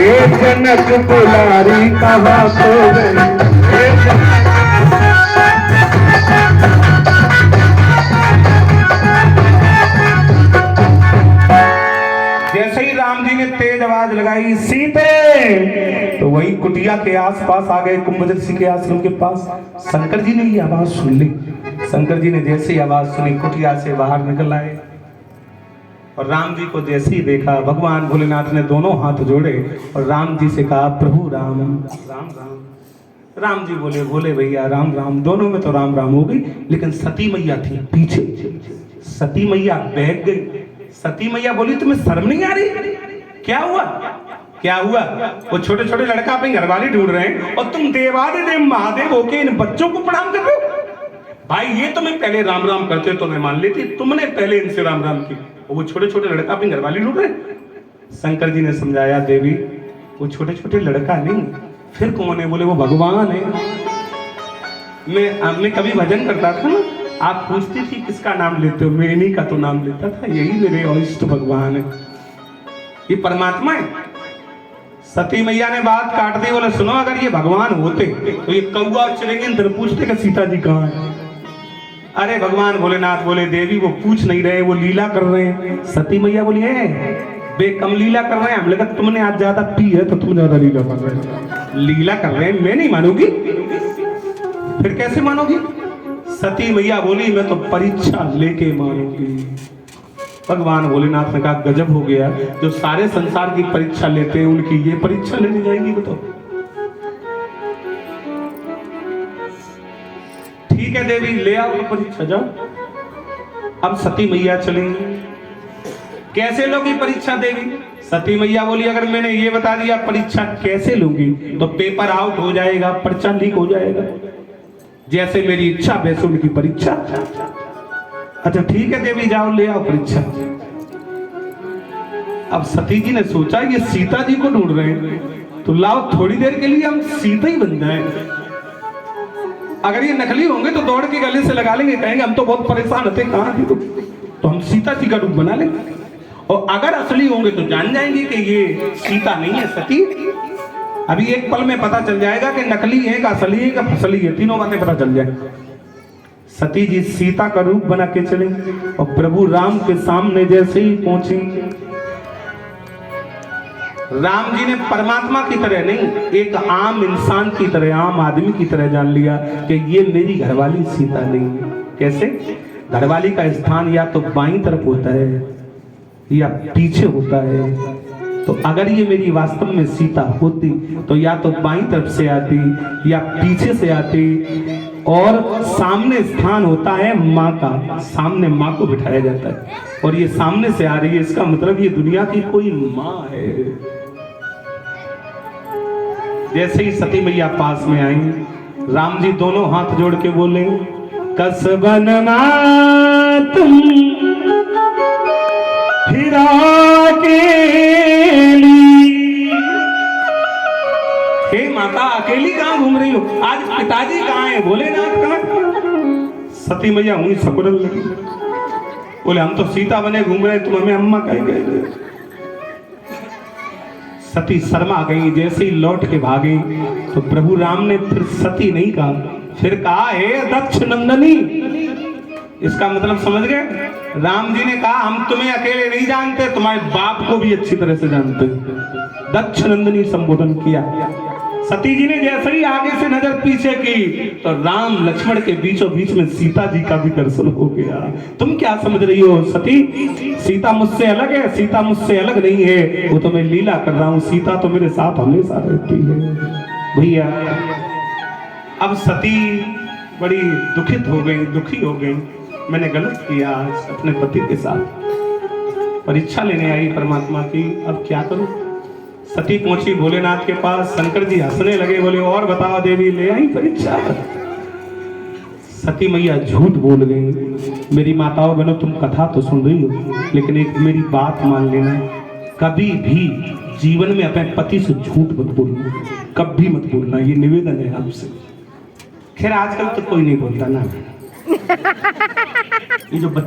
जनक दुलारी कहाँ सो गई। जैसे ही राम जी ने तेज आवाज लगाई सीते, तो वही कुटिया के आसपास आ गए, कुंभजर्षि के आश्रम के पास। शंकर जी ने ये आवाज सुन ली। शंकर जी ने जैसे ही आवाज सुनी कुटिया से बाहर निकल आए और राम जी को जैसे ही देखा, भगवान भोलेनाथ ने दोनों हाथ जोड़े और राम जी से कहा, प्रभु राम राम राम। राम जी बोले, बोले भैया राम राम। दोनों में तो राम राम हो गई, लेकिन सती मैया थी पीछे। सती मैया बहक गई। सती मैया बोली, तुम्हें शर्म नहीं आ रही? क्या हुआ? क्या हुआ? वो छोटे छोटे लड़का अपनी घरवाली ढूंढ रहे हैं और तुम देवादिदेव महादेव होके इन बच्चों को प्रणाम कर रहे हो? भाई ये तुम्हें पहले राम राम करते तो मैं मान लेती, तुमने पहले इनसे राम राम की। वो छोटे छोटे लड़का अपनी घरवाली ढूंढ रहे। शंकर जी ने समझाया, देवी वो छोटे छोटे लड़का नहीं, फिर कौन है? बोले वो भगवान है। मैं कभी भजन करता था ना, आप पूछती थी किसका नाम लेते हो, मैं इन्हीं का तो नाम लेता था, यही मेरे इष्ट भगवान है, ये परमात्मा है। सती मैया ने बात काट दी। बोले सुनो, अगर ये भगवान होते तो ये कौआ चलेंगे इधर पूछते कि सीता जी कहाँ है। अरे भगवान भोलेनाथ बोले, देवी वो पूछ नहीं रहे, वो लीला कर रहे हैं। सती मैया बोली, है बेकम लीला कर रहे हैं। हमने कहा तुमने आज ज्यादा पी है तो तुम ज्यादा लीला कर रहे हैं। लीला कर रहे हैं, मैं नहीं मानूंगी। फिर कैसे मानोगी? सती मैया बोली, मैं तो परीक्षा लेके मानूंगी। भगवान भोलेनाथ ने कहा, गजब हो गया, जो सारे संसार की परीक्षा लेते हैं उनकी ये परीक्षा लेने जाएंगी। बताओ। ठीक है देवी, ले आओ तो परीक्षा, जाओ। अब सती मैया चलेंगी। कैसे लोगी परीक्षा देवी? सती मैया बोली, अगर मैंने ये बता दिया परीक्षा कैसे लूंगी तो पेपर आउट हो जाएगा, पर्चा लीक हो जाएगा। जैसे मेरी इच्छा वैसे उनकी परीक्षा। अच्छा ठीक है देवी, जाओ ले आओ परीक्षा। अब सती जी ने सोचा, ये सीता जी को ढूंढ रहे हैं तो लाओ थोड़ी देर के लिए हम सीता ही बन जाए। अगर ये नकली होंगे तो दौड़ के गले से लगा लेंगे, कहेंगे हम तो बहुत परेशान होते, कहां थी तो हम सीता जी का रूप बना लेंगे। और अगर असली होंगे तो जान जाएंगे कि ये सीता नहीं है, सती। अभी एक पल में पता चल जाएगा कि नकली है का असली है का फसली है, तीनों बातें पता चल जाए। सती जी सीता का रूप बना के चले और प्रभु राम के सामने जैसे ही पहुंची, राम जी ने परमात्मा की तरह नहीं, एक आम इंसान की तरह, आम आदमी की तरह जान लिया कि ये मेरी घरवाली सीता नहीं है। कैसे? घरवाली का स्थान या तो बाईं तरफ होता है या पीछे होता है। तो अगर ये मेरी वास्तव में सीता होती तो या तो बाईं तरफ से आती या पीछे से आती। और सामने स्थान होता है माँ का, सामने माँ को बिठाया जाता है और ये सामने से आ रही है, इसका मतलब ये दुनिया की कोई माँ है। जैसे ही सती मैया पास में आई, राम जी दोनों हाथ जोड़ के बोले, कसबन तुम फिर अकेली। हे माता, अकेली कहाँ घूम रही हो? आज पिताजी कहाँ है, भोलेनाथ कहाँ? सती मैया हुई सकुरल लगी। बोले हम तो सीता बने घूम रहे, तुम हमें अम्मा कह गए। सती शर्मा गई। जैसे ही लौट के भागी तो प्रभु राम ने फिर सती नहीं कहा, फिर कहा, हे दक्ष नंदनी। इसका मतलब समझ गए? राम जी ने कहा, हम तुम्हें अकेले नहीं जानते, तुम्हारे बाप को भी अच्छी तरह से जानते। दक्ष नंदनी संबोधन किया। सती जी ने जैसे ही आगे से नजर पीछे की तो राम लक्ष्मण के बीचों बीच में सीता जी का भी दर्शन हो गया। तुम क्या समझ रही हो सती? सीता मुझसे अलग है? सीता मुझसे अलग नहीं है, वो तो मैं लीला कर रहा हूँ, सीता तो मेरे साथ हमेशा रहती है। भैया अब सती बड़ी दुखित हो गई, दुखी हो गई। मैंने गलत किया आज अपने पति के साथ। परीक्षा लेने आई परमात्मा की, अब क्या करूं? सती पहुंची भोलेनाथ के पास। शंकर जी हंसने लगे, बोले और बताओ देवी, ले आई परीक्षा? सती मैया झूठ बोल गई। मेरी माताओं बहनों, तुम कथा तो सुन रही हो, लेकिन एक मेरी बात मान लेना, कभी भी जीवन में अपने पति से झूठ मत बोलना, कभी मत बोलना, ये निवेदन है आपसे। खैर आजकल तो कोई नहीं बोलता ना, ये जो बच्चे